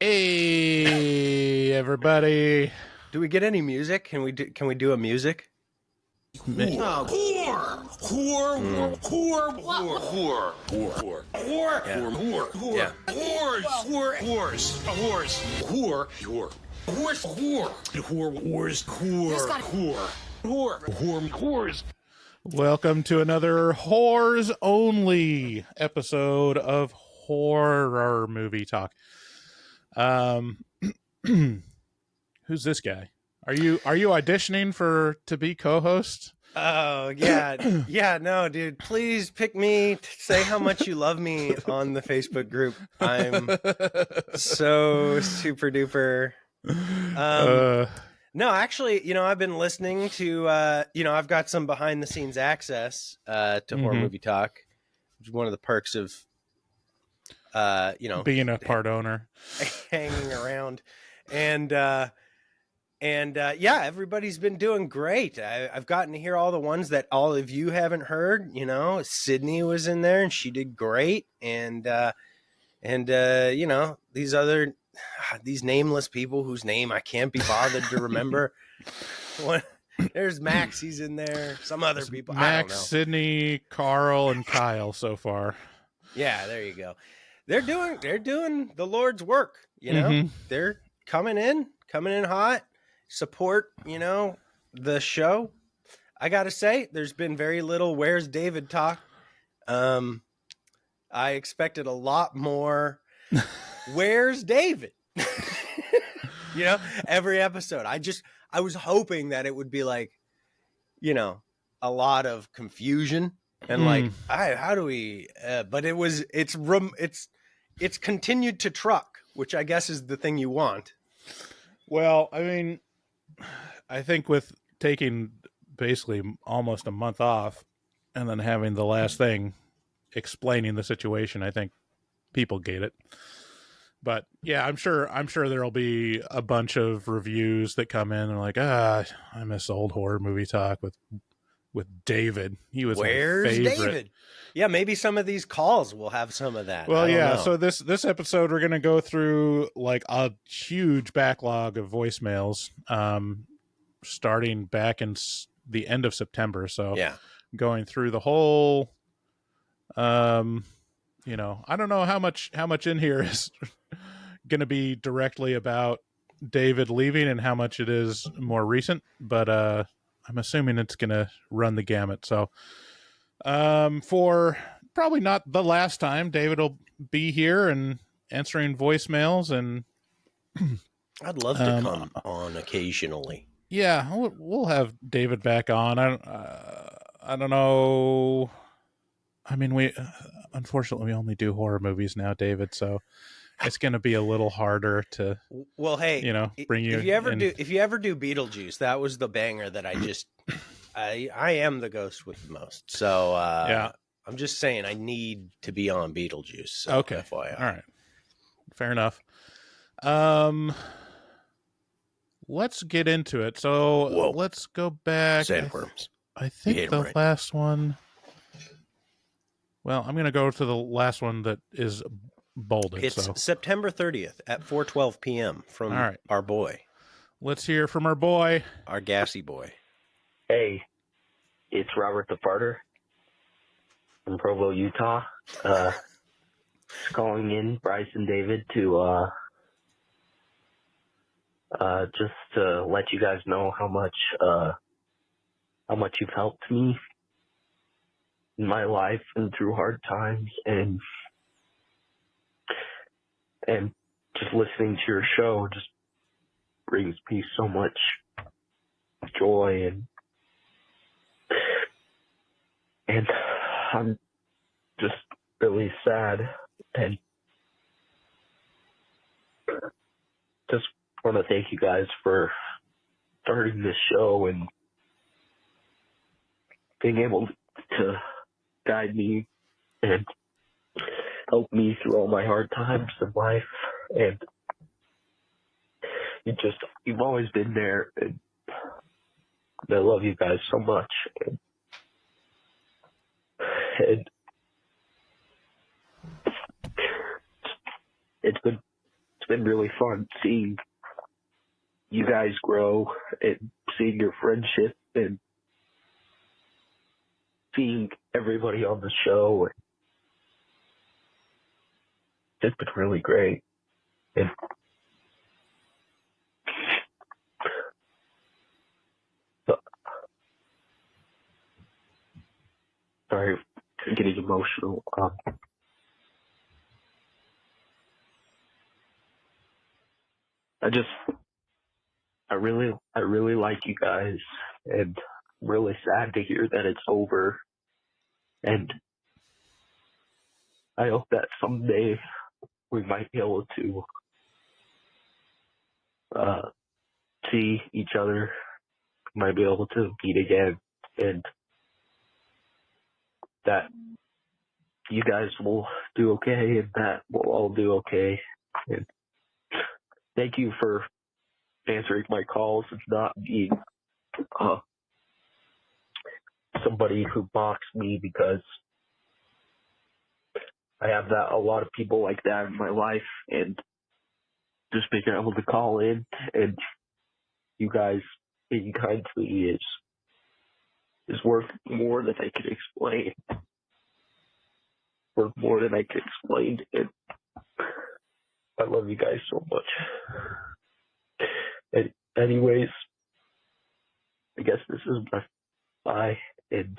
Hey, everybody. Do we get any music? Can we do a music? Whoore. Welcome to another Whoores Only episode of Horror Movie Talk. Who's this guy? Are you auditioning to be co-host? Oh, yeah. Yeah, no, dude. Please pick me. Say how much you love me on the Facebook group. I'm so super duper. No, actually, I've been listening to, I've got some behind the scenes access to Horror Movie Talk, which is one of the perks of, being a part owner, hanging around. And yeah, everybody's been doing great. I've gotten to hear all the ones that all of you haven't heard. Sydney was in there and she did great. And these nameless people whose name I can't be bothered to remember. There's Max, he's in there. Some other people, Max, I don't know. Sydney, Carl, and Kyle so far. Yeah, there you go. They're doing the Lord's work. They're coming in hot. Support, the show. I gotta say, there's been very little Where's David talk. I expected a lot more Where's David? Every episode. I was hoping that it would be like, a lot of confusion and like, how do we? But it's continued to truck, which I guess is the thing you want. Well, I mean, I think with taking basically almost a month off and then having the last thing explaining the situation, I think people get it. But yeah, I'm sure there'll be a bunch of reviews that come in and like, I miss old horror movie talk with David. He was Where's my favorite. David? Yeah, maybe some of these calls will have some of that. Well, yeah. Know. So this episode, we're going to go through like a huge backlog of voicemails, starting back in the end of September. So yeah, going through the whole, I don't know how much in here is going to be directly about David leaving and how much it is more recent, but I'm assuming it's going to run the gamut. So for probably not the last time, David will be here and answering voicemails, and I'd love to come on occasionally. Yeah, we'll have David back on. I don't know. I mean, we unfortunately we only do horror movies now, David. So it's going to be a little harder to. Well, hey, bring you. If you ever do Beetlejuice, that was the banger that I am the ghost with the most. So yeah, I'm just saying I need to be on Beetlejuice. So okay, FYI. All right, fair enough. Let's get into it. So let's go back. Sandworms. I think the last one. Well, I'm going to go to the last one that is bolded. It's September 30th at 4:12 p.m. from our boy. Let's hear from our boy. Our gassy boy. Hey, it's Robert the Farter from Provo, Utah. Just calling in Bryce and David to just to let you guys know how much you've helped me in my life and through hard times, and just listening to your show just brings me so much joy, and I'm just really sad and just want to thank you guys for starting this show and being able to guide me and help me through all my hard times in life. And you've always been there, and I love you guys so much. And it's been been really fun seeing you guys grow and seeing your friendship and seeing everybody on the show. It's been really great. And sorry, I'm getting emotional. I really like you guys, and I'm really sad to hear that it's over. And I hope that someday we might be able to see each other, might be able to meet again, and that you guys will do okay, and that we'll all do okay. And thank you for answering my calls and not being somebody who mocks me, because I have a lot of people like that in my life, and just being able to call in and you guys being kind to me is worth more than I can explain. Worth more than I can explain. And I love you guys so much. And anyways, I guess this is my bye. And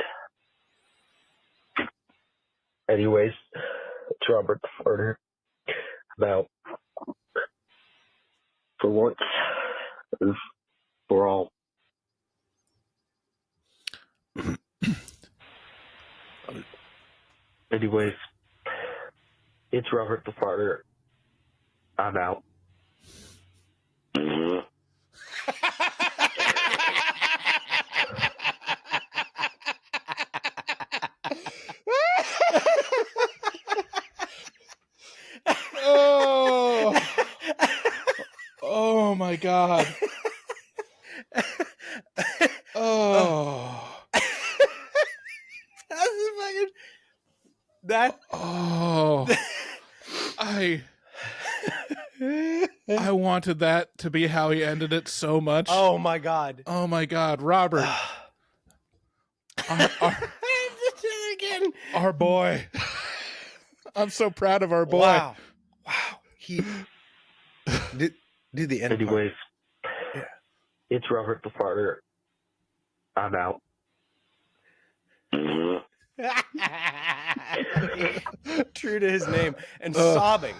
anyways, it's Robert the Farter. About for once, for all. Anyways, it's Robert the Farter. I'm out. Oh my God. Oh. That. Oh. I wanted that to be how he ended it so much. Oh my God. Oh my God, Robert. Our boy. I'm so proud of our boy. Wow. He did the end. Anyways, yeah. It's Robert the Farter. I'm out. True to his name and sobbing.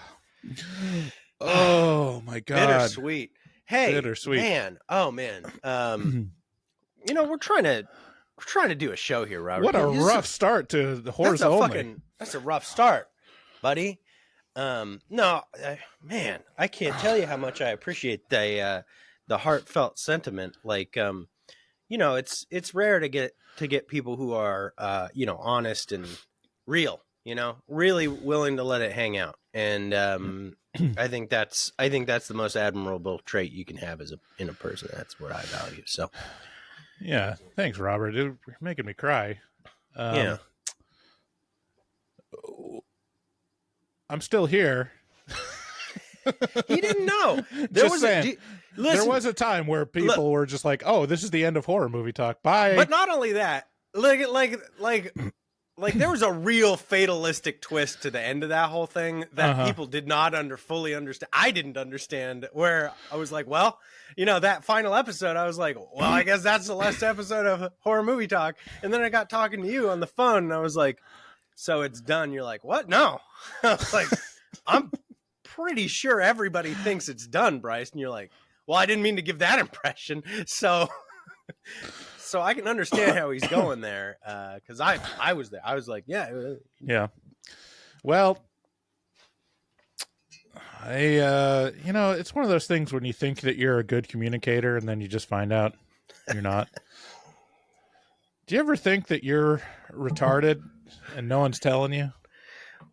Oh my God. Bittersweet. Hey, bittersweet. Man. Oh man. We're trying to do a show here, Robert. What a rough start to the horse only. That's a rough start, buddy. No, man, I can't tell you how much I appreciate the heartfelt sentiment. Like, it's rare to get people who are, honest and real, really willing to let it hang out. And, I think that's the most admirable trait you can have in a person. That's what I value. So, yeah, thanks, Robert. You're making me cry. Yeah. I'm still here. He didn't know. There was a time where people were just like, "Oh, this is the end of horror movie talk. Bye." But not only that, like there was a real fatalistic twist to the end of that whole thing that people did not fully understand. I didn't understand, where I was like, well, that final episode, I was like, well, I guess that's the last episode of horror movie talk. And then I got talking to you on the phone and I was like, so it's done. You're like, what? No. I was like, I'm pretty sure everybody thinks it's done, Bryce. And you're like, well, I didn't mean to give that impression. So I can understand how he's going there. Cause I was there. I was like, yeah. Yeah. Well, it's one of those things when you think that you're a good communicator and then you just find out you're not. Do you ever think that you're retarded and no one's telling you?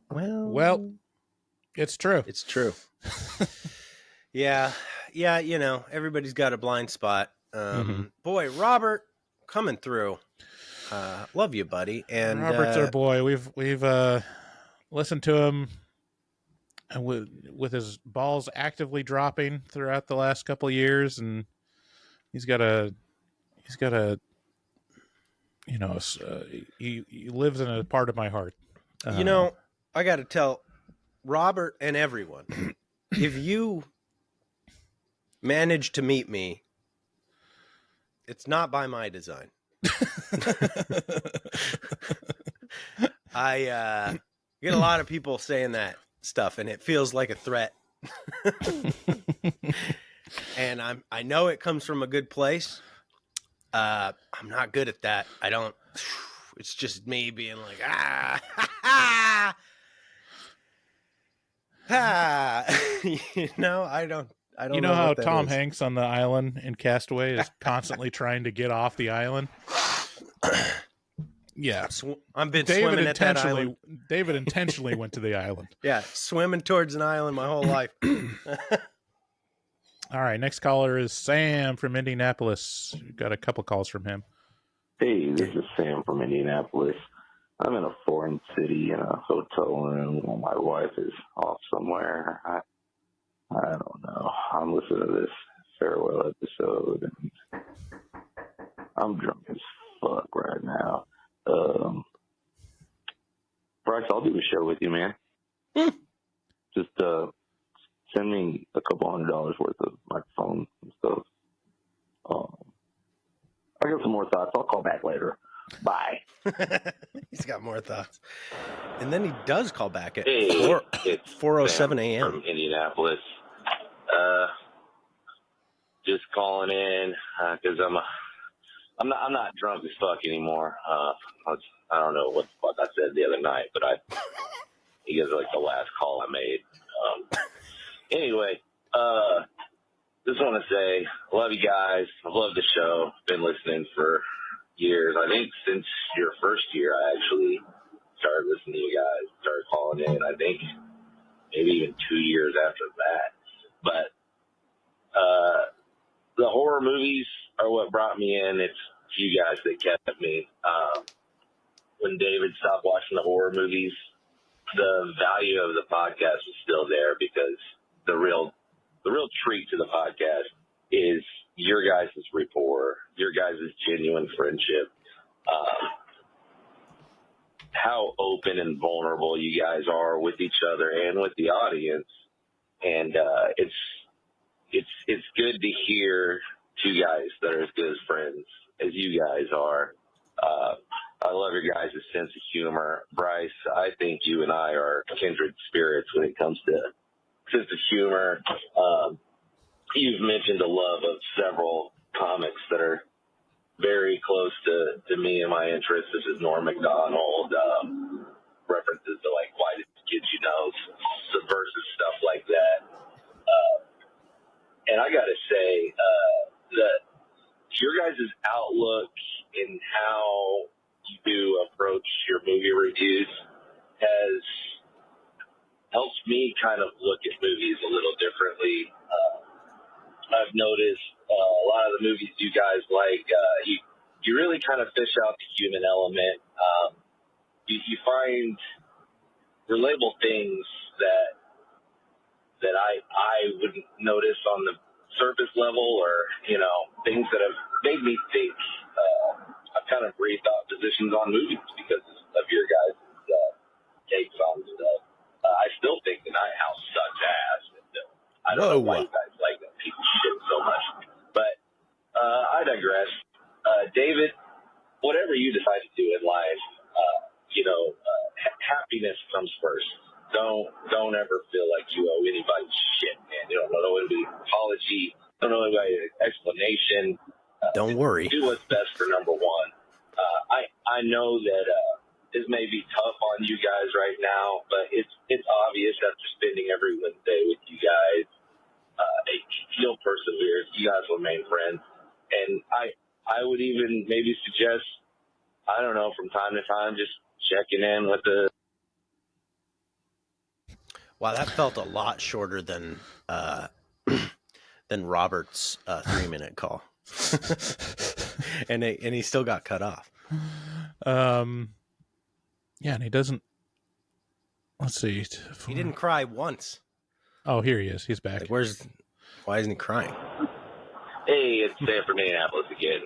Well, it's true. It's true. Yeah. Everybody's got a blind spot. Boy, Robert, coming through. Love you, buddy. And Robert's our boy. We've listened to him and with his balls actively dropping throughout the last couple of years, and he's got a he lives in a part of my heart. I got to tell Robert and everyone, if you manage to meet me, it's not by my design. I get a lot of people saying that stuff, and it feels like a threat. And I know it comes from a good place. I'm not good at that. I don't. It's just me being like, I don't. You know how Tom Hanks on the island in Castaway is constantly trying to get off the island? Yeah. I've been swimming at that island. David intentionally went to the island. Yeah, swimming towards an island my whole life. All right, next caller is Sam from Indianapolis. We've got a couple calls from him. Hey, this is Sam from Indianapolis. I'm in a foreign city in a hotel room while my wife is off somewhere. I don't know. I'm listening to this farewell episode, and I'm drunk as fuck right now. Bryce, I'll do a show with you, man. Just send me a couple $100 worth of microphone and stuff. I got some more thoughts. I'll call back later. Bye. He's got more thoughts. And then he does call back at 4:07 a.m. from Indianapolis. Just calling in because I'm not drunk as fuck anymore. I don't know what the fuck I said the other night, but you guys are like the last call I made. Anyway, just want to say I love you guys. I've loved the show. Been listening for years. I think since your first year, I actually started listening to you guys. Started calling in. I think maybe even 2 years after that. But the horror movies are what brought me in. It's you guys that kept me. When David stopped watching the horror movies, the value of the podcast is still there because the real treat to the podcast is your guys' rapport, your guys' genuine friendship, how open and vulnerable you guys are with each other and with the audience. And it's good to hear two guys that are as good as friends as you guys are. I love your guys' sense of humor. Bryce, I think you and I are kindred spirits when it comes to sense of humor. You've mentioned the love of several comics that are very close to me and my interests. This is Norm Macdonald, references to like Why Did Kids You Know, subversive stuff like that. And I got to say that your guys' outlook in how you do approach your movie reviews has helped me kind of look at movies a little differently. I've noticed a lot of the movies you guys like, you really kind of fish out the human element. You find relatable things that I wouldn't notice on the surface level, or things that have made me think. I've kind of rethought positions on movies because of your guys' takes on stuff. I still think The Night House sucks ass. I don't know why you guys like that piece of shit so much. But I digress. David, whatever you decide to do in life, happiness comes first. Don't ever feel like you owe anybody shit, man. You don't owe anybody an apology. Don't owe anybody an explanation. Don't worry. Do what's best for number one. I know that this may be tough on you guys right now, but it's obvious after spending every Wednesday with you guys. You'll persevere. You guys will remain friends. And I would even maybe suggest, I don't know, from time to time, just checking in with the. Wow, that felt a lot shorter than Robert's 3-minute call. and he still got cut off. Yeah, and he doesn't Let's see. He didn't cry once. Oh, here he is. He's back. Like, why isn't he crying? Hey, it's Sam from Minneapolis again.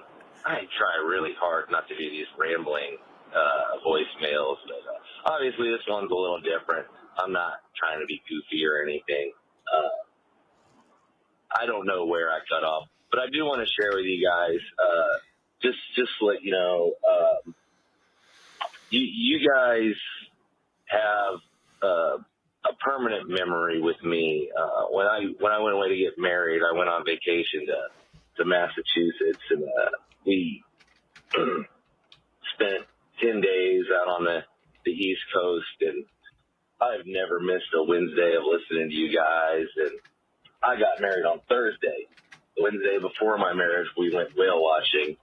I try really hard not to do these rambling voicemails, but obviously this one's a little different. I'm not trying to be goofy or anything. I don't know where I cut off, but I do want to share with you guys, just to let you know, you guys have a permanent memory with me. When I went away to get married, I went on vacation to Massachusetts, and we spent 10 days out on the East Coast, and I've never missed a Wednesday of listening to you guys. And I got married on Thursday. The Wednesday before my marriage, we went whale watching.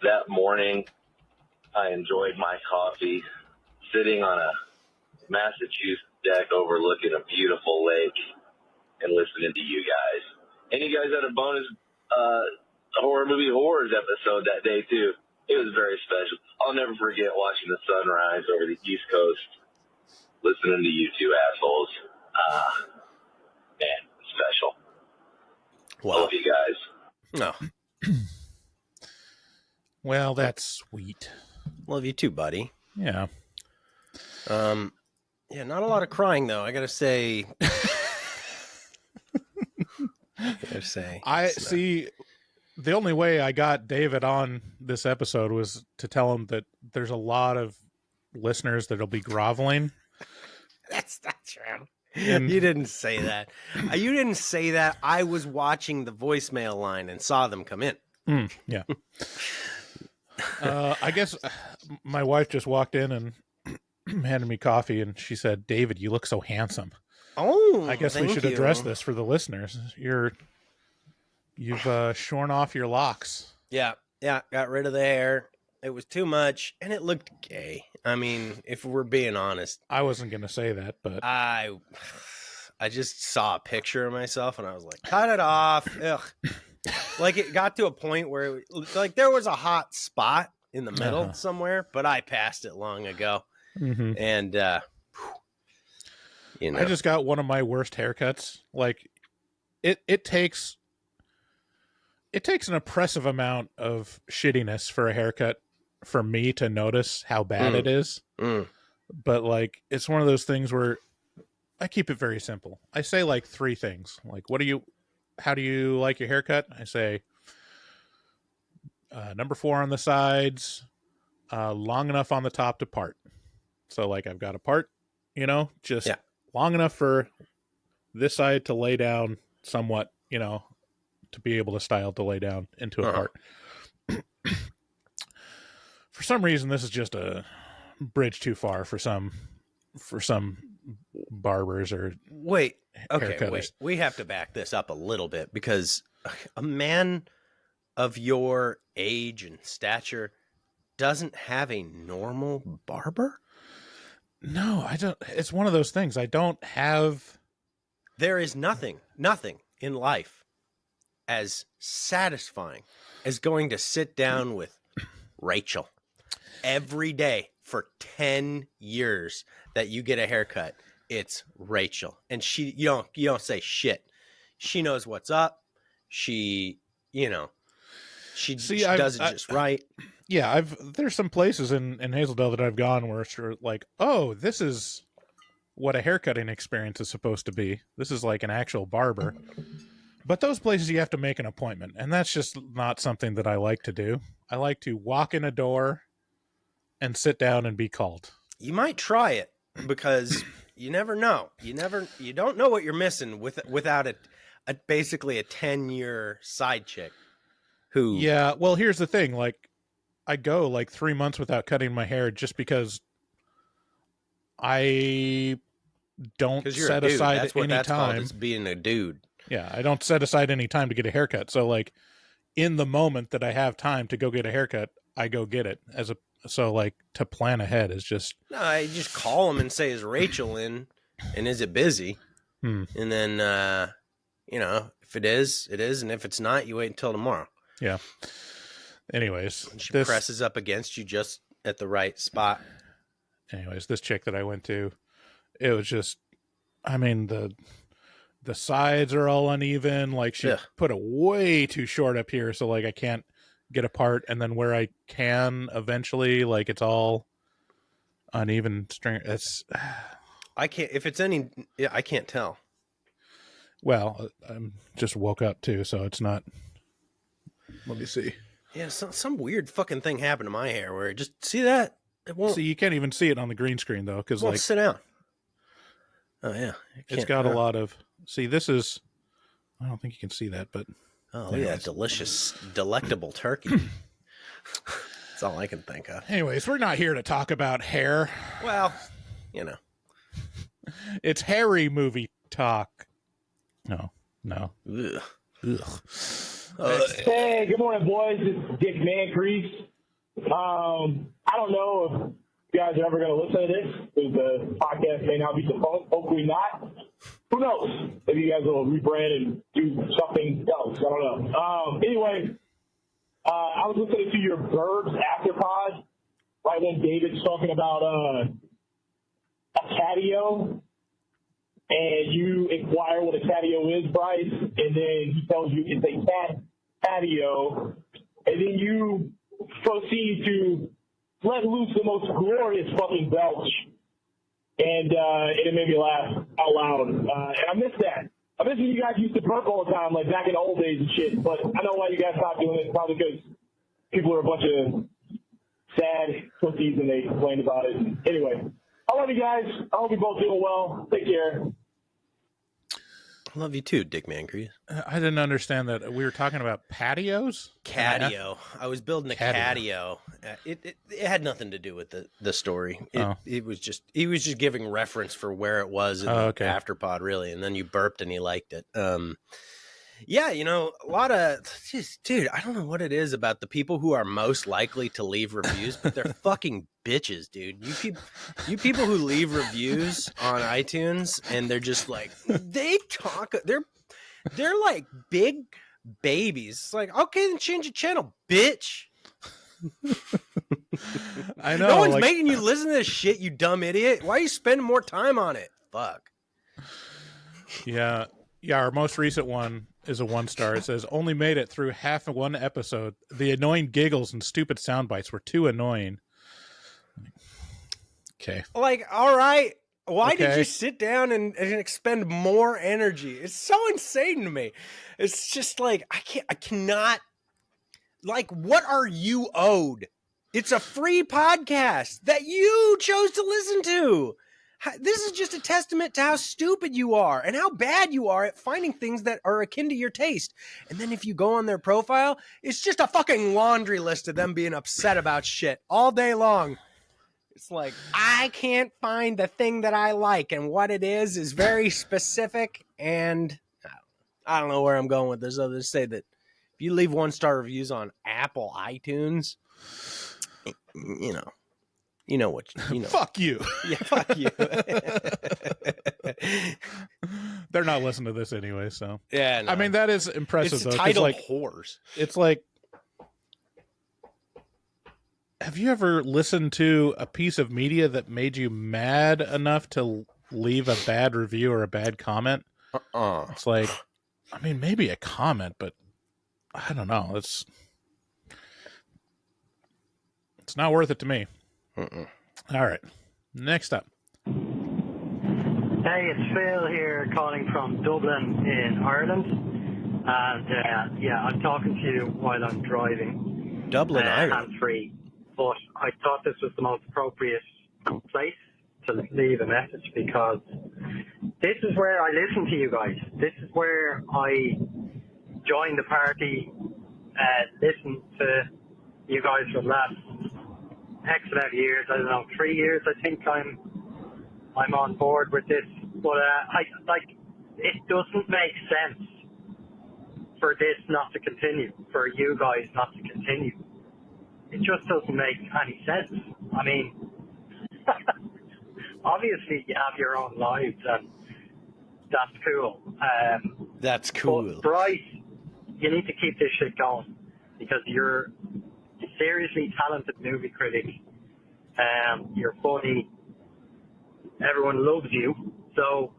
That morning, I enjoyed my coffee, sitting on a Massachusetts deck overlooking a beautiful lake and listening to you guys. And you guys had a bonus horror movie Whoooores episode that day, too. It was very special. I'll never forget watching the sunrise over the East Coast, listening to you two assholes. Man, special. Wow. I love you guys. No. Well, that's sweet. Love you too, buddy. Yeah. Yeah, not a lot of crying though. I gotta say. I see. The only way I got David on this episode was to tell him that there's a lot of listeners that'll be groveling. That's not true. And You didn't say that. You didn't say that. I was watching the voicemail line and saw them come in. yeah. I guess my wife just walked in and handed me coffee, and she said, "David, you look so handsome." Oh, I guess we should address this for the listeners. You've shorn off your locks. Yeah, got rid of the hair. It was too much, and it looked gay. I mean, if we're being honest, I wasn't going to say that, but I just saw a picture of myself, and I was like, cut it off. Ugh. Like, it got to a point where there was a hot spot in the middle somewhere, but I passed it long ago. Mm-hmm. And, you know. I just got one of my worst haircuts. Like, it takes an oppressive amount of shittiness for a haircut for me to notice how bad it is. But like, it's one of those things where I keep it very simple. I say like 3 things. Like, how do you like your haircut? I say, number 4 on the sides, long enough on the top to part. So like, I've got a part, just long enough for this side to lay down somewhat, to be able to style to lay down into a part. For some reason, this is just a bridge too far for some barbers or wait. haircutters. We have to back this up a little bit, because a man of your age and stature doesn't have a normal barber. No, I don't. It's one of those things. I don't have. There is nothing in life as satisfying as going to sit down with Rachel every day for 10 years that you get a haircut. It's Rachel, and you don't say shit. She knows what's up. She does it just right. Yeah, there's some places in Hazeldale that I've gone where it's like, oh, this is what a haircutting experience is supposed to be. This is like an actual barber. But those places you have to make an appointment, and that's just not something that I like to do. I like to walk in a door and sit down and be called. You might try it, because you never know. You don't know what you're missing without basically a 10-year side chick who. Yeah, well, here's the thing. Like, I go like 3 months without cutting my hair just because I don't set aside any that's time. Called, is being a dude. Yeah, I don't set aside any time to get a haircut. So like, in the moment that I have time to go get a haircut, I go get it. So like, to plan ahead is just. No, I just call him and say, "Is Rachel in? And is it busy?" And then if it is, it is, and if it's not, you wait until tomorrow. Yeah. Anyways, and she presses up against you just at the right spot. Anyways, this chick that I went to, it was just, I mean, the sides are all uneven. Like she put it way too short up here, so like I can't get apart, and then where I can eventually, like it's all uneven string. It's I can't. If it's any, I can't tell. well, I'm just woke up too, so it's not. Let me see. Yeah, some weird fucking thing happened to my hair where just see that it won't. See, you can't even see it on the green screen though, because like sit down. Oh yeah, it's got a lot of. See, this is. I don't think you can see that, but yeah, delicious, delectable turkey. That's all I can think of. Anyways, we're not here to talk about hair. Well, you know, it's hairy movie talk. No. Ugh. Hey, good morning, boys. It's Dickman. I don't know if you guys are ever going to listen to this, because the podcast may not be defunct. Hopefully not. Who knows? Maybe you guys will rebrand and do something else. I don't know. Anyway, I was listening to your Birds Afterpod, right when David's talking about a catio, and you inquire what a catio is, Bryce, and then he tells you it's a cat patio, and then you proceed to let loose the most glorious fucking belch, and it made me laugh out loud, and I miss that. I miss when you guys used to burp all the time, like back in the old days and shit, but I know why you guys stopped doing it, probably because people are a bunch of sad pussies and they complained about it. Anyway, I love you guys. I hope you're both doing well. Take care. I love you too, Dick Mancrease. I didn't understand that we were talking about patios. Catio. I was building a catio. It had nothing to do with the story. It was just he was just giving reference for where it was in the afterpod, really. And then you burped and he liked it. Yeah, you know, a lot of dude, I don't know what it is about the people who are most likely to leave reviews, but they're fucking bitches, dude. You people who leave reviews on iTunes and they're just like they're like big babies. It's like, okay, then change the channel, bitch. I know. No one's making you listen to this shit, you dumb idiot. Why are you spending more time on it? Fuck. Yeah, our most recent one is a 1-star. It says, only made it through half of one episode. The annoying giggles and stupid sound bites were too annoying. Okay. Like, all right. Why did you sit down and expend more energy? It's so insane to me. It's just like, I cannot, like, what are you owed? It's a free podcast that you chose to listen to. This is just a testament to how stupid you are and how bad you are at finding things that are akin to your taste. And then if you go on their profile, it's just a fucking laundry list of them being upset about shit all day long. It's like, I can't find the thing that I like, and what it is very specific, and I don't know where I'm going with this other than to say that if you leave 1-star reviews on Apple iTunes, you know what you know. Fuck you. Yeah, fuck you. They're not listening to this anyway, so yeah. No. I mean, that is impressive. It's though, titled like, Whoooores. It's like, have you ever listened to a piece of media that made you mad enough to leave a bad review or a bad comment? It's like, I mean, maybe a comment, but I don't know. It's not worth it to me. All right. Next up. Hey, it's Phil here calling from Dublin in Ireland. And I'm talking to you while I'm driving. Dublin, Ireland. Hands-free. But I thought this was the most appropriate place to leave a message because this is where I listen to you guys. This is where I joined the party, listen to you guys for the last X amount of years. I don't know, 3 years. I think I'm on board with this. But it doesn't make sense for this not to continue, for you guys not to continue. It just doesn't make any sense. I mean, obviously you have your own lives, and that's cool. That's cool. But Bryce, you need to keep this shit going because you're a seriously talented movie critic. You're funny. everyone loves you. So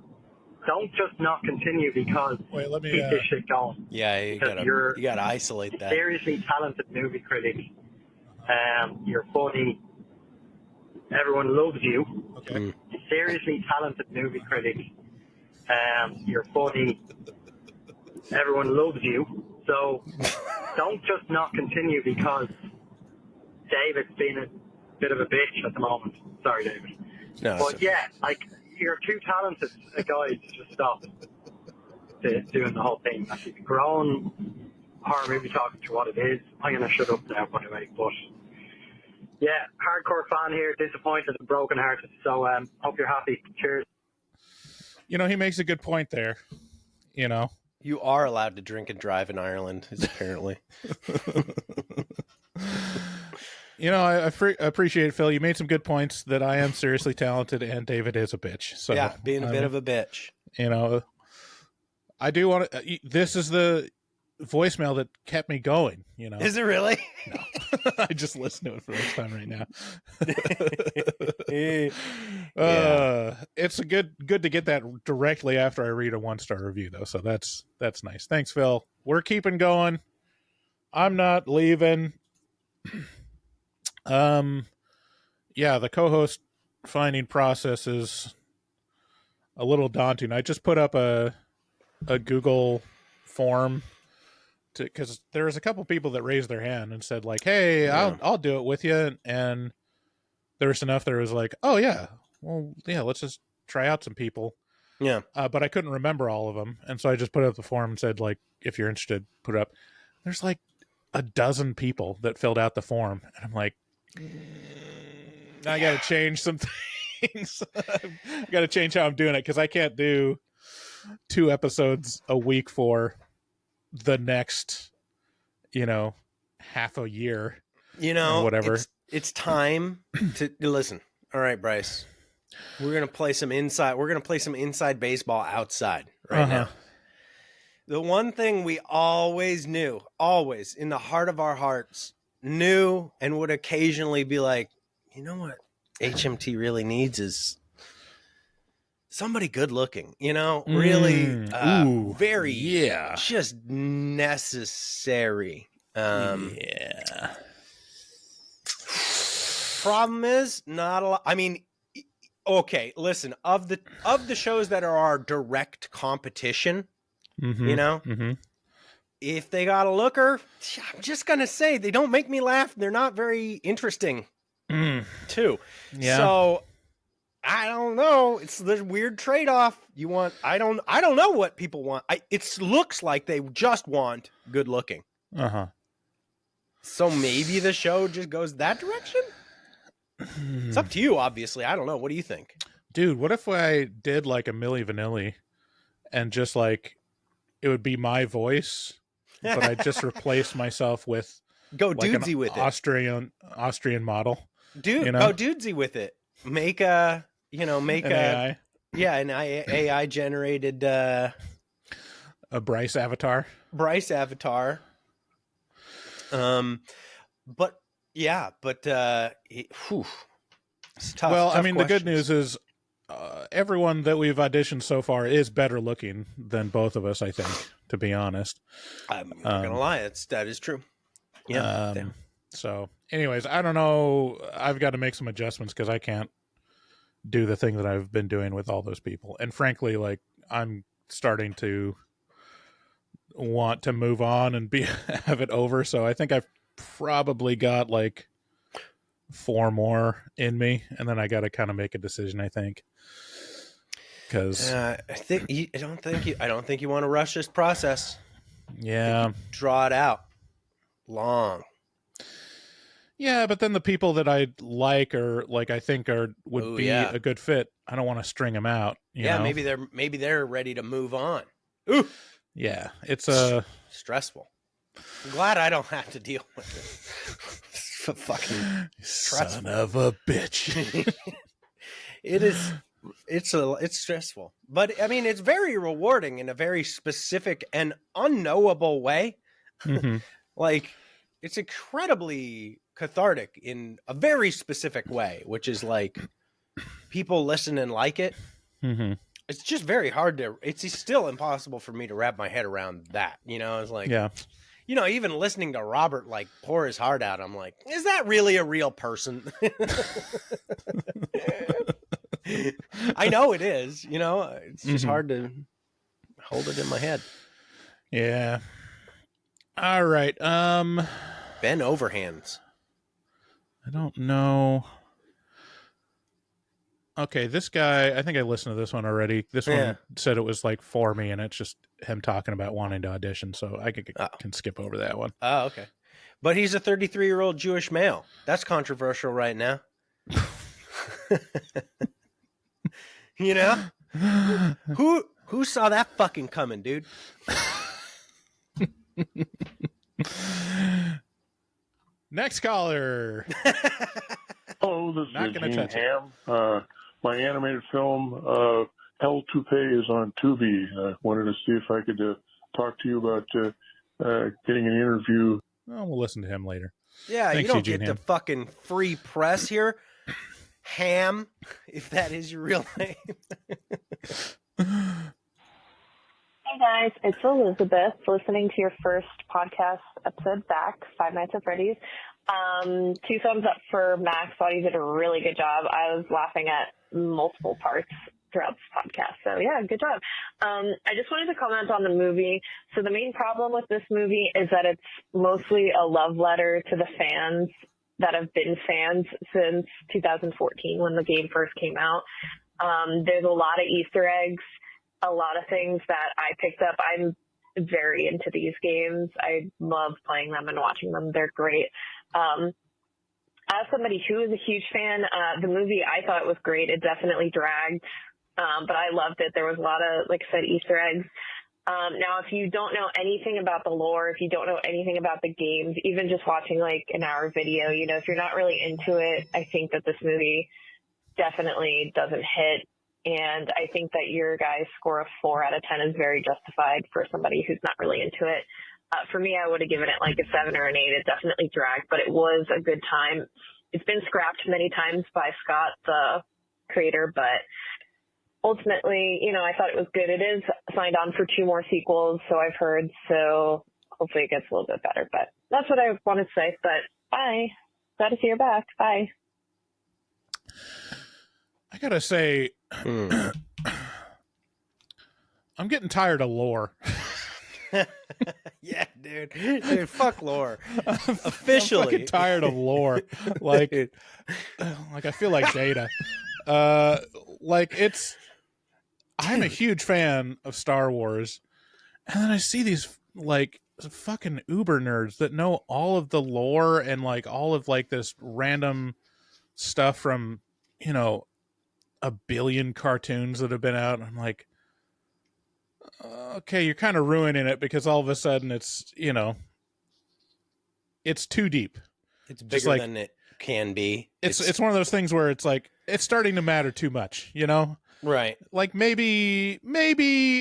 don't just not continue because Wait, let me. keep this shit going. Yeah, you Because gotta isolate that. seriously talented movie critic. You're funny. Everyone loves you. Okay. Seriously talented movie critic. You're funny. Everyone loves you. So don't just not continue because David's been a bit of a bitch at the moment. Sorry, David. No, But yeah, like, you're too talented a guy to just stop doing the whole thing. Like, you've grown horror movie talking to what it is. I'm going to shut up now, by the way. But yeah, hardcore fan here, disappointed and brokenhearted. So hope you're happy. Cheers. You know, he makes a good point there. You know, you are allowed to drink and drive in Ireland, apparently. You know, I appreciate it, Phil. You made some good points that I am seriously talented and David is a bitch. So yeah, being a bit of a bitch. You know, I do want to. This is the voicemail that kept me going. You know, is it really? No, I just listened to it for the first time right now. It's a good to get that directly after I read a 1-star review, though. So that's nice. Thanks, Phil. We're keeping going. I'm not leaving. Yeah, the co-host finding process is a little daunting. I just put up a Google form because there was a couple people that raised their hand and said like, "Hey, yeah. I'll do it with you." And there was enough there was like, "Oh yeah, well yeah, let's just try out some people." Yeah. But I couldn't remember all of them, and so I just put up the form and said like, "If you're interested, put it up." There's like a dozen people that filled out the form, and I'm like, I got to change some things. I got to change how I'm doing it because I can't do 2 episodes a week for the next, half a year. Whatever. It's time to listen. All right, Bryce. We're gonna play some inside. We're gonna play some inside baseball outside right now. The one thing we always knew, always in the heart of our hearts, knew and would occasionally be like, you know what HMT really needs is somebody good looking, really very just necessary. Problem is not a lot. I mean, okay, listen, of the shows that are our direct competition, if they got a looker, I'm just going to say they don't make me laugh. They're not very interesting too. Yeah. So I don't know. It's the weird trade-off. I don't know what people want. It looks like they just want good looking. So maybe the show just goes that direction? It's up to you, obviously. I don't know. What do you think? Dude, what if I did like a Milli Vanilli and just like it would be my voice, but I just replace myself with go like dudesy with Austrian model. Dude, go dudesy with it. Make an AI. Yeah, an AI generated a Bryce avatar. It's tough. Well, I mean, questions. The good news is everyone that we've auditioned so far is better looking than both of us, I think, to be honest. I'm not going to lie. That is true. Yeah. So anyways, I don't know. I've got to make some adjustments because I can't do the thing that I've been doing with all those people. And frankly, like I'm starting to want to move on and have it over. So I think I've probably got like 4 more in me, and then I got to kind of make a decision. I think because I don't think you want to rush this process. Yeah, draw it out long. Yeah, but then the people that I like or like I think would be a good fit, I don't want to string them out. You know? maybe they're ready to move on. Ooh, yeah, it's stressful. I'm glad I don't have to deal with it. Fucking son of a bitch. It is. It's stressful, but I mean, it's very rewarding in a very specific and unknowable way. Like, it's incredibly cathartic in a very specific way, which is like people listen and like it. Mm-hmm. It's just very hard to. It's still impossible for me to wrap my head around that. You know, it's like, Yeah. you know, even listening to Robert like pour his heart out, I'm like, is that really a real person? I know it is. You know, it's just hard to hold it in my head. Yeah. All right. Ben Overhands. I don't know. Okay, this guy, I think I listened to this one already. This one said it was like for me, and it's just him talking about wanting to audition, so I can skip over that one. Oh, okay. But he's a 33-year-old Jewish male. That's controversial right now. You know? Who saw that fucking coming, dude? Next caller. Hello, this Not is gonna Gene touch it. Ham. My animated film, El Toupee, is on Tubi. I wanted to see if I could talk to you about getting an interview. Well, we'll listen to him later. Yeah, Thanks, you don't Eugene get Ham. the fucking free press here. Ham, if that is your real name. Hey guys, it's Elizabeth listening to your first podcast episode back, Five Nights at Freddy's. 2 thumbs up for Max. Thought he did a really good job. I was laughing at multiple parts throughout this podcast. So yeah, good job. I just wanted to comment on the movie. So the main problem with this movie is that it's mostly a love letter to the fans that have been fans since 2014 when the game first came out. There's a lot of Easter eggs, a lot of things that I picked up. I'm very into these games. I love playing them and watching them. They're great. As somebody who is a huge fan, the movie, I thought it was great. It definitely dragged, but I loved it. There was a lot of, like I said, Easter eggs. Now, if you don't know anything about the lore, if you don't know anything about the games, even just watching like an hour video, you know, if you're not really into it, I think that this movie definitely doesn't hit. And I think that your guys' score of 4 out of 10 is very justified for somebody who's not really into it. For me, I would have given it like a 7 or an 8. It definitely dragged, but it was a good time. It's been scrapped many times by Scott, the creator, but ultimately, you know, I thought it was good. It is signed on for 2 more sequels, so I've heard, so hopefully it gets a little bit better. But that's what I wanted to say, but bye. Glad to see you're back. Bye. I gotta say, I'm getting tired of lore. Yeah, dude, fuck lore. Officially, I'm fucking tired of lore. Like I feel like Data. I'm a huge fan of Star Wars, and then I see these like fucking uber nerds that know all of the lore and like all of like this random stuff from, you know, a billion cartoons that have been out. I'm like, okay, you're kind of ruining it because all of a sudden it's, you know, it's too deep. It's bigger than it can be. It's one of those things where it's like, it's starting to matter too much, you know? Right. Like maybe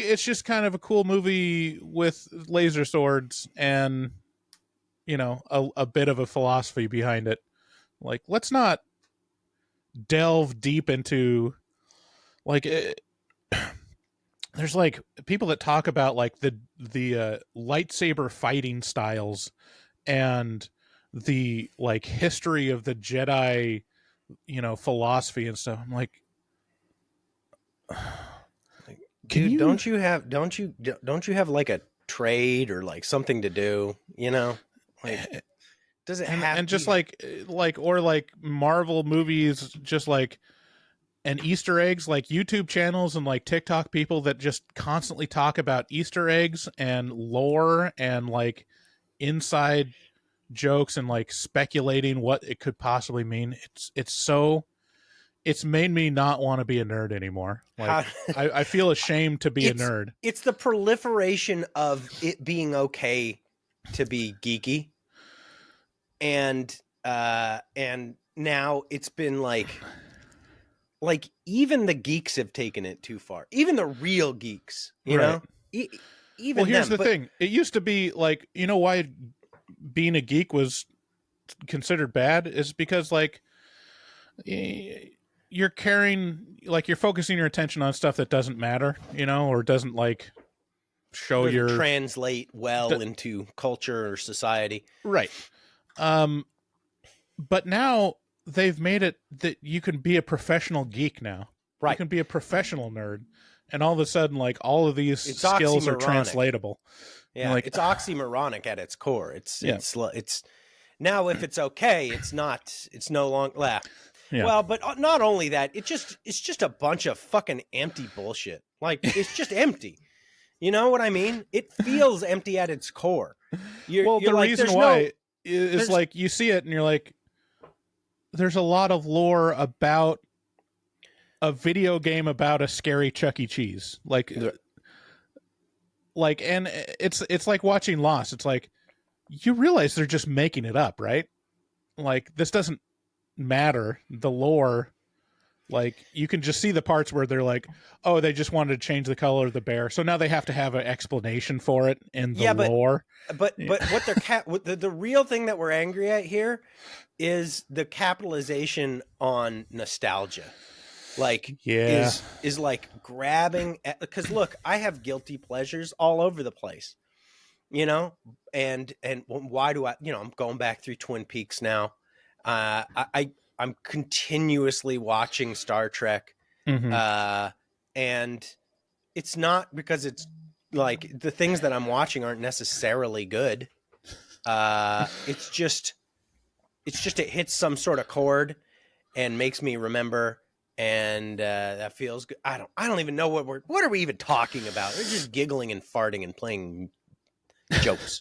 it's just kind of a cool movie with laser swords and, you know, a bit of a philosophy behind it. Like, let's not delve deep into like there's like people that talk about like the lightsaber fighting styles and the like history of the Jedi, you know, philosophy and stuff. I'm like, dude, don't you have like a trade or like something to do, you know? Like, does it have and to just be... or like Marvel movies, just like, and Easter eggs, like YouTube channels and like TikTok people that just constantly talk about Easter eggs and lore and like inside jokes and like speculating what it could possibly mean. It's made me not want to be a nerd anymore. Like I feel ashamed to be a nerd. It's the proliferation of it being okay to be geeky. And now it's been like even the geeks have taken it too far. Even the real geeks, you know? Even well, here's them, the thing. It used to be like, you know why being a geek was considered bad is because like you're caring, like you're focusing your attention on stuff that doesn't matter, or doesn't like show Doesn't your translate well into culture or society. Right. But now they've made it that you can be a professional geek now. Right. You can be a professional nerd, and all of a sudden, like all of these It's skills are oxymoronic. translatable. Yeah, like it's oxymoronic at its core. It's now if it's okay, it's not. It's no longer. Yeah. Well, but not only that, it's just a bunch of fucking empty bullshit. Like it's just empty. You know what I mean? It feels empty at its core. You're the like, reason why is like you see it and you're like, there's a lot of lore about a video game about a scary Chuck E. Cheese. Like, and it's like watching Lost. It's like, you realize they're just making it up, right? Like, this doesn't matter. The lore, like, you can just see the parts where they're like, oh, they just wanted to change the color of the bear, so now they have to have an explanation for it in the lore. But what they're the real thing that we're angry at here is the capitalization on nostalgia. Like, is like grabbing at, because look, I have guilty pleasures all over the place, and why do I, I'm going back through Twin Peaks now. I'm continuously watching Star Trek. Mm-hmm. And it's not because it's like the things that I'm watching aren't necessarily good. It's just it hits some sort of chord and makes me remember. And that feels good. I don't even know what are we even talking about? We're just giggling and farting and playing jokes.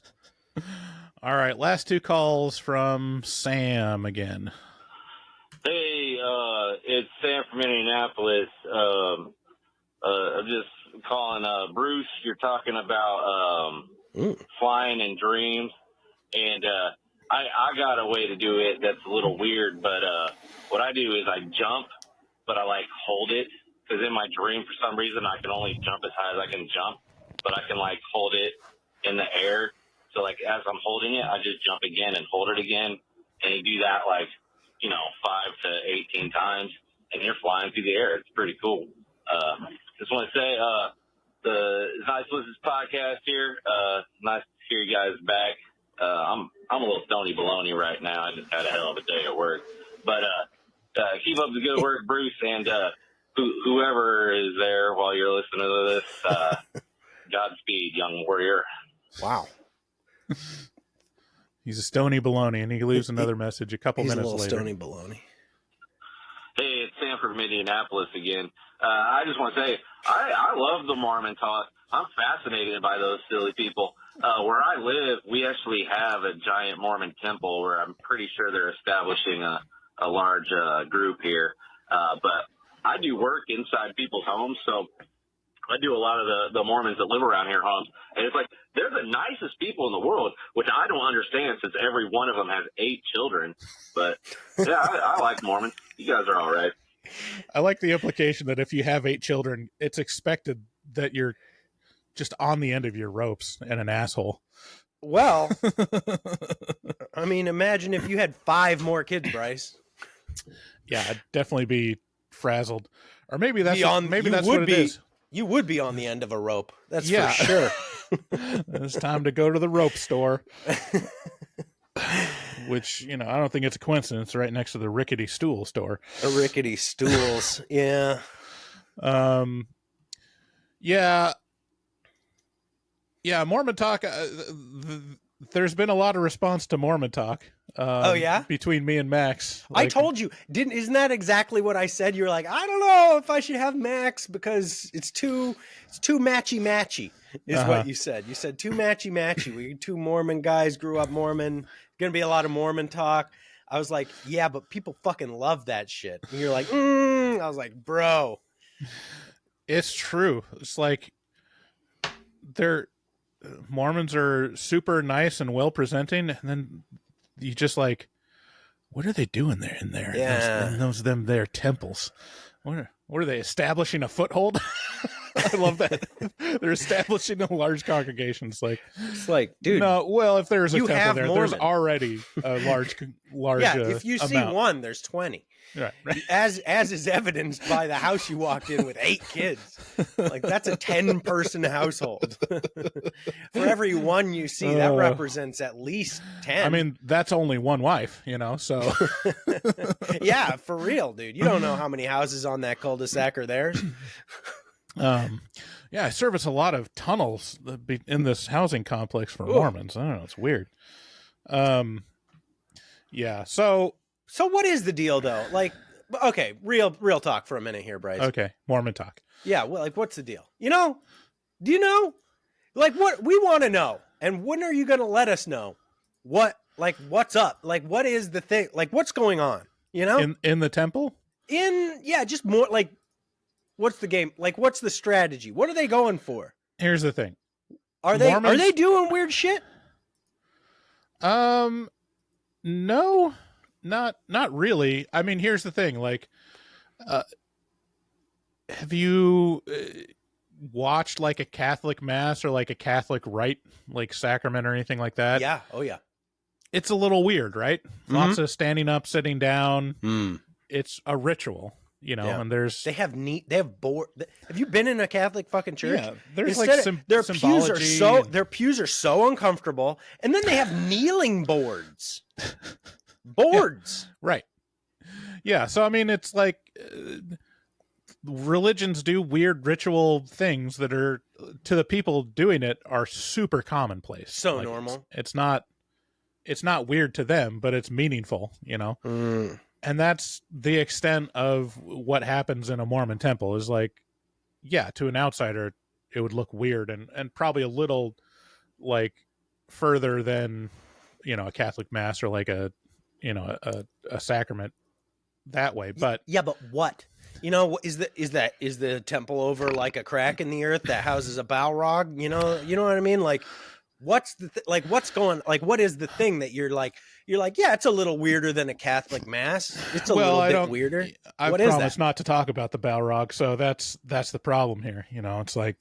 All right, last two calls from Sam again. Hey, it's Sam from Indianapolis. I'm just calling. Bruce, you're talking about flying in dreams, and I got a way to do it that's a little weird, but what I do is I jump, but I like hold it, because in my dream for some reason I can only jump as high as I can jump, but I can like hold it in the air. So like as I'm holding it, I just jump again and hold it again, and you do that like 5 to 18 times, and you're flying through the air. It's pretty cool. Just want to say, it's nice to listen to this podcast here. Nice to hear you guys back. I'm a little stony baloney right now. I just had a hell of a day at work, but keep up the good work, Bruce, and whoever is there while you're listening to this. Godspeed, young warrior. Wow. He's a stony baloney, and he leaves another message a couple minutes later. He's a little stony baloney. Hey, it's Sam from Indianapolis again. I just want to say, I love the Mormon talk. I'm fascinated by those silly people. Where I live, we actually have a giant Mormon temple where I'm pretty sure they're establishing a large group here. But I do work inside people's homes, so I do a lot of the Mormons that live around here homes. And it's like, they're the nicest people in the world, which I don't understand since every one of them has 8 children. But, yeah, I like Mormons. You guys are all right. I like the implication that if you have 8 children, it's expected that you're just on the end of your ropes and an asshole. Well, I mean, imagine if you had 5 more kids, Bryce. Yeah, I'd definitely be frazzled. Or maybe that's that's what it is. You would be on the end of a rope. That's for sure. It's time to go to the rope store. Which, I don't think it's a coincidence, right next to the rickety stool store. A rickety stools, yeah. Yeah, Mormon talk. There's been a lot of response to Mormon talk. Oh yeah, between me and Max. I told you, isn't that exactly what I said? You're like, I don't know if I should have Max because it's too matchy. Is what you said. You said too matchy. We 2 Mormon guys grew up Mormon. Gonna be a lot of Mormon talk. I was like, yeah, but people fucking love that shit. And you're like, I was like, bro, it's true. It's like Mormons are super nice and well presenting, and then you just like, what are they doing there in there? Yeah, their temples. What are they establishing a foothold? I love that. They're establishing a large congregation. It's like, dude. No, well, if there's a you temple have there, Mormon. there's already a large. Yeah, if you see amount. one, there's 20. Right. As is evidenced by the house you walked in with 8 kids. Like that's a 10-person household. For every one you see, that represents at least 10. I mean, that's only one wife, so. Yeah, for real, dude. You don't know how many houses on that cul-de-sac are theirs. Yeah, I service a lot of tunnels in this housing complex for Mormons. I don't know. It's weird. Yeah. So what is the deal though? Like, okay, real talk for a minute here, Bryce. Okay. Mormon talk. Yeah. Well, like, what's the deal? Do you know? Like, what we want to know, and when are you going to let us know? What's up? Like, what is the thing? Like, what's going on? In the temple? Just more like, what's the game? Like, what's the strategy? What are they going for? Here's the thing. Are they doing weird shit? No, not really. I mean, here's the thing. Like, have you watched like a Catholic mass or like a Catholic rite, like sacrament or anything like that? Yeah. Oh yeah. It's a little weird, right? Mm-hmm. Lots of standing up, sitting down. It's a ritual, and they have board. Have you been in a Catholic fucking church? Yeah, there's their symbology pews are so uncomfortable, and then they have kneeling boards. Right. Yeah, so I mean, it's like religions do weird ritual things that are, to the people doing it, are super commonplace. So normal. It's not weird to them, but it's meaningful, And that's the extent of what happens in a Mormon temple. Is like, yeah, to an outsider, it would look weird and probably a little like further than, a Catholic mass or like a sacrament that way. But yeah, but what? Is the temple over like a crack in the earth that houses a Balrog? You know what I mean? Like, what's what's going, like, what is the thing that you're like, yeah, it's a little weirder than a Catholic mass. It's a little bit weirder. I promise not to talk about the Balrog. So that's the problem here. It's like,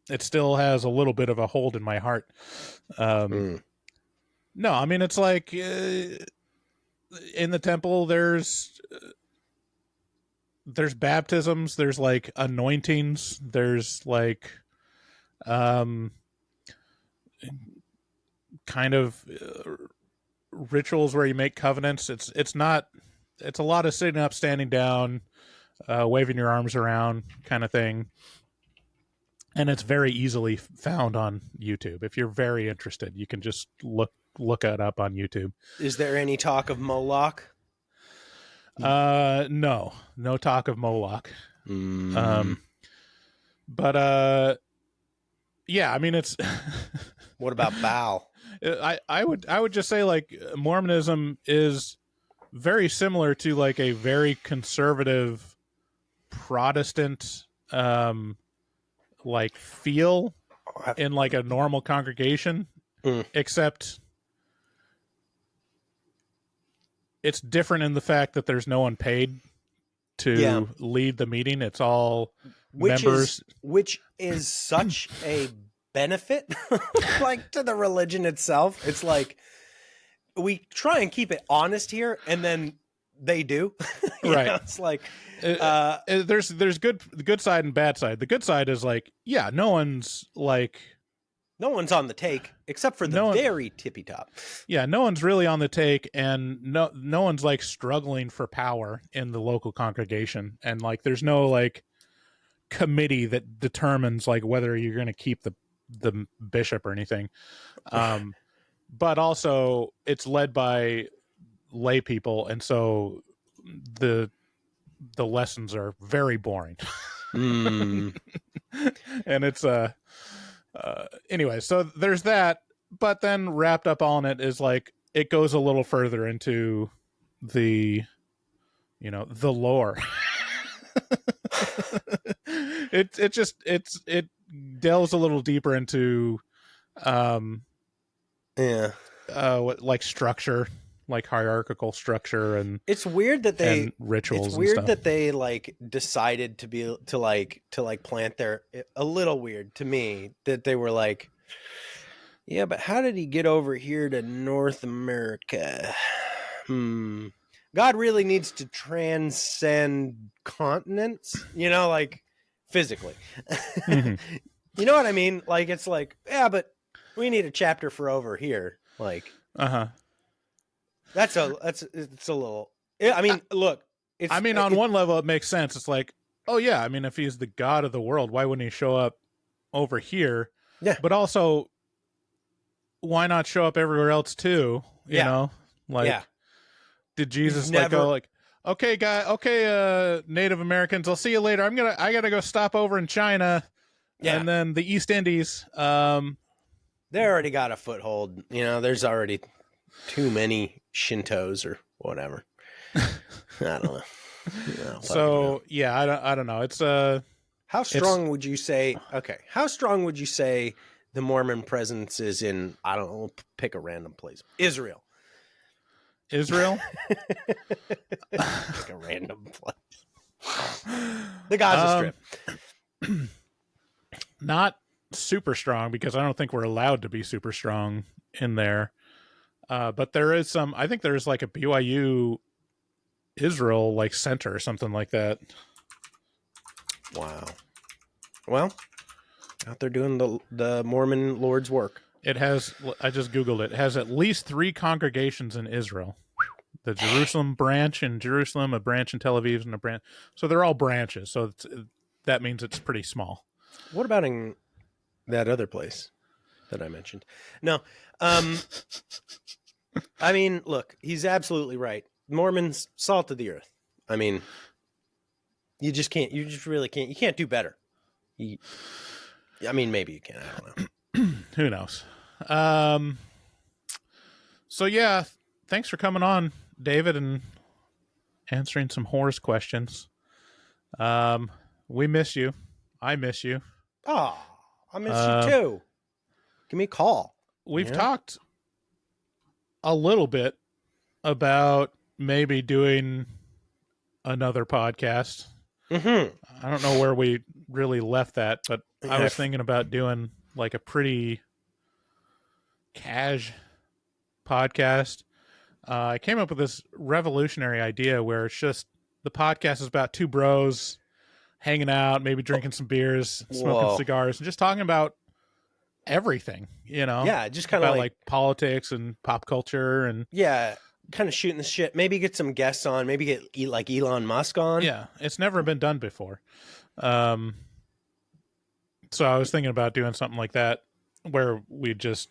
it still has a little bit of a hold in my heart. No, I mean, it's like, in the temple, there's baptisms, there's like anointings, there's like kind of rituals where you make covenants. It's a lot of sitting up, standing down, waving your arms around kind of thing. And it's very easily found on YouTube. If you're very interested, you can just look it up on YouTube. Is there any talk of Moloch? No talk of Moloch. But yeah, I mean, it's what about Baal? I would just say, like, Mormonism is very similar to like a very conservative Protestant like feel in like a normal congregation, except it's different in the fact that there's no one paid to lead the meeting. It's all members, which is such a benefit, like, to the religion itself. It's like, we try and keep it honest here, and then they do. Right. It's like, there's the good side and bad side. The good side is like, yeah, no one's on the take except for the very tippy top. Yeah, no one's really on the take, and no one's like struggling for power in the local congregation, and like there's no like committee that determines like whether you're going to keep the bishop or anything. But also it's led by lay people, and so the lessons are very boring. And it's anyway, so there's that, but then wrapped up all in it is like, it goes a little further into the lore. It delves a little deeper into like structure like hierarchical structure and it's weird that they and rituals. It's weird and stuff. that they like decided to plant their a little weird to me that they were like, yeah, but how did he get over here to North America? God really needs to transcend continents, like physically. Mm-hmm. You know what I mean? Like, it's like, yeah, but we need a chapter for over here. Like, it's a little, I mean, look, on one level, it makes sense. It's like, oh yeah, I mean, if he's the God of the world, why wouldn't he show up over here? Yeah. But also, why not show up everywhere else too? You know, like, did Jesus go like, okay, Native Americans, I'll see you later. I gotta go stop over in China, and then the East Indies. They already got a foothold. There's already too many Shintos or whatever. I don't know. So yeah, I don't know. It's how strong would you say? Okay, how strong would you say the Mormon presence is in? I don't know. Pick a random place. Israel. Pick a random place. The Gaza Strip. Not super strong because I don't think we're allowed to be super strong in there. But there is some. I think there's like a BYU Israel like center or something like that. Wow. Well, out there doing the Mormon Lord's work. It has, I just Googled it. It has at least 3 congregations in Israel. The Jerusalem branch in Jerusalem, a branch in Tel Aviv, and a branch. So they're all branches. So that means it's pretty small. What about in that other place that I mentioned? No. I mean, look, he's absolutely right. Mormons, salt of the earth. I mean, you just really can't. You can't do better. I mean, maybe you can. I don't know. Who knows? So yeah, thanks for coming on, David, and answering some Whoooores questions. We miss you. I miss you. Oh, I miss you too. Give me a call. We've talked a little bit about maybe doing another podcast. Mm-hmm. I don't know where we really left that, but I was thinking about doing like a pretty cash podcast. I came up with this revolutionary idea where it's just the podcast is about 2 bros hanging out, maybe drinking some beers, smoking cigars, and just talking about everything, Yeah, just kind of about like politics and pop culture and kind of shooting the shit. Maybe get some guests on. Maybe get like Elon Musk on. Yeah, it's never been done before. So I was thinking about doing something like that where we just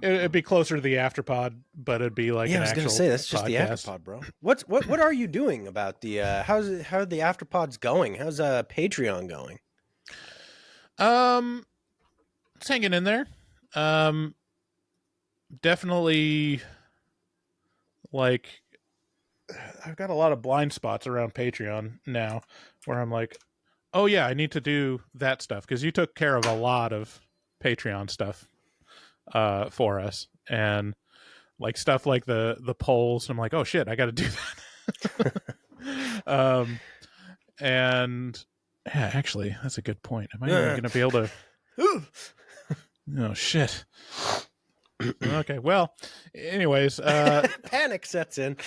it'd be closer to the Afterpod, but it'd be like I was gonna say that's just the Afterpod, bro. What are you doing about the how are the Afterpods going? How's Patreon going? It's hanging in there. Definitely, like, I've got a lot of blind spots around Patreon now where I'm like, oh yeah, I need to do that stuff because you took care of a lot of Patreon stuff for us, and like stuff like the polls. I'm like, oh shit, I got to do that. And yeah, actually, that's a good point. Am I even going to be able to? Oh shit. Okay, well, anyways, panic sets in.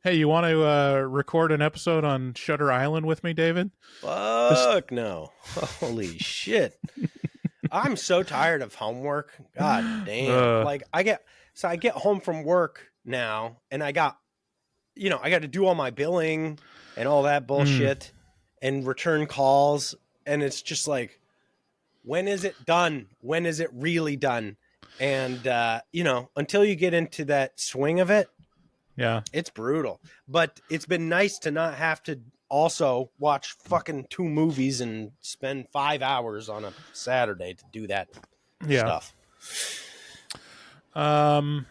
Hey, you want to record an episode on Shutter Island with me, David? Fuck no. Holy shit. I'm so tired of homework. God damn. I get home from work now and I got to do all my billing and all that bullshit and return calls. And it's just like, when is it done? When is it really done? And, until you get into that swing of it, it's brutal. But it's been nice to not have to also watch fucking 2 movies and spend 5 hours on a Saturday to do that stuff. Well,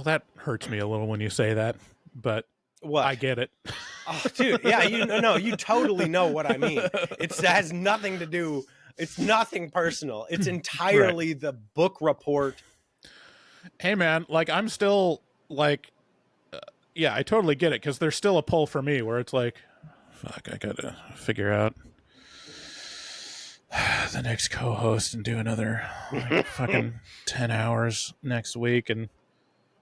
that hurts me a little when you say that, but I get it. Oh, dude, yeah, you totally know what I mean. It has nothing to do. It's nothing personal. It's entirely the book report. Hey man, like I'm still like, yeah, I totally get it, because there's still a pull for me where it's like, fuck, I gotta figure out the next co-host and do another like, fucking 10 hours next week, and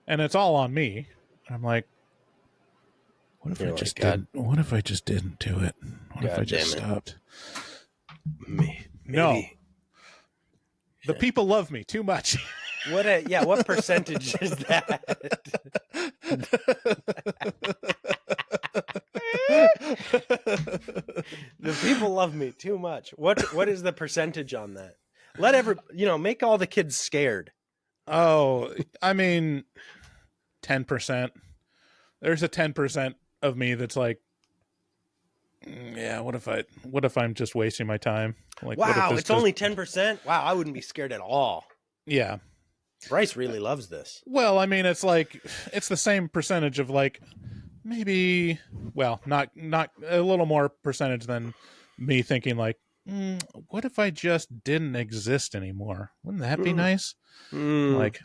it's all on me. I'm like, what if what if I just didn't do it? What if I just stopped? Maybe. No. The people love me too much. What percentage is that? The people love me too much. What is the percentage on that? Make all the kids scared. Oh, I mean, 10%. There's a 10% of me that's like, yeah, what if I'm just wasting my time? Like, wow, it's only 10%? Wow, I wouldn't be scared at all. Yeah. Bryce really loves this. Well, I mean, it's like, it's the same percentage of like, maybe, well, not a little more percentage than me thinking like, what if I just didn't exist anymore? Wouldn't that be nice? Like,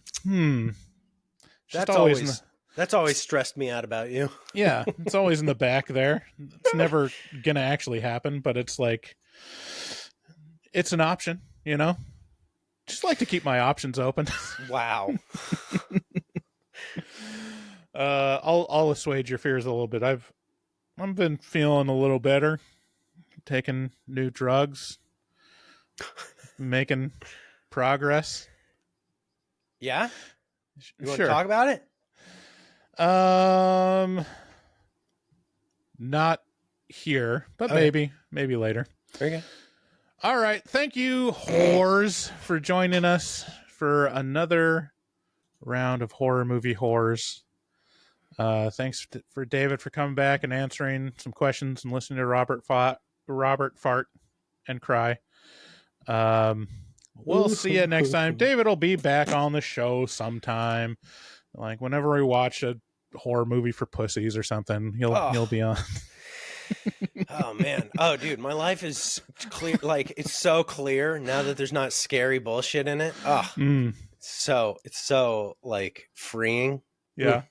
That's always stressed me out about you. Yeah, it's always in the back there. It's never gonna actually happen, but it's like, it's an option, you know? Just like to keep my options open. Wow. I'll assuage your fears a little bit. I've been feeling a little better, taking new drugs, making progress. Yeah? You want to talk about it? Not here, but Okay. maybe later. Okay. All right. Thank you, whores, for joining us for another round of horror movie horrors. Thanks for David for coming back and answering some questions and listening to Robert fart and cry. We'll see you next time. David will be back on the show sometime. Like whenever we watch a horror movie for pussies or something, he'll be on. Oh man. Oh dude, my life is clear. Like it's so clear now that there's not scary bullshit in it. Oh, it's so like freeing. Yeah.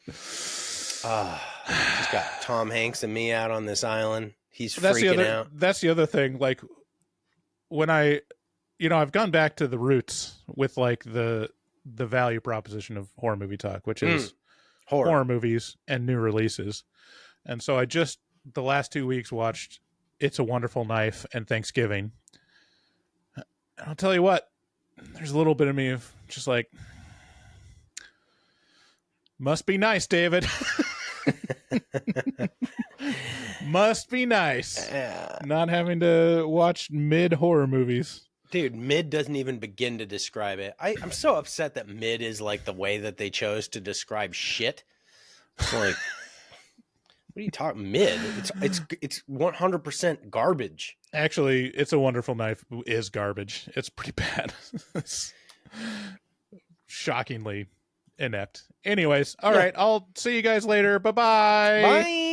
Just got Tom Hanks and me out on this island. He's freaking out. That's the other thing. Like when I've gone back to the roots with like the value proposition of horror movie talk, which is horror movies and new releases. And so I just the last 2 weeks watched It's a Wonderful Knife and Thanksgiving. And I'll tell you what, there's a little bit of me of just like, must be nice, David. Must be nice. Not having to watch mid horror movies. Dude, mid doesn't even begin to describe it. I'm so upset that mid is like the way that they chose to describe shit. It's like, what are you talking mid? It's 100% garbage. Actually, It's a Wonderful Knife is garbage. It's pretty bad. It's shockingly inept. Anyways, all right. I'll see you guys later. Bye-bye. Bye.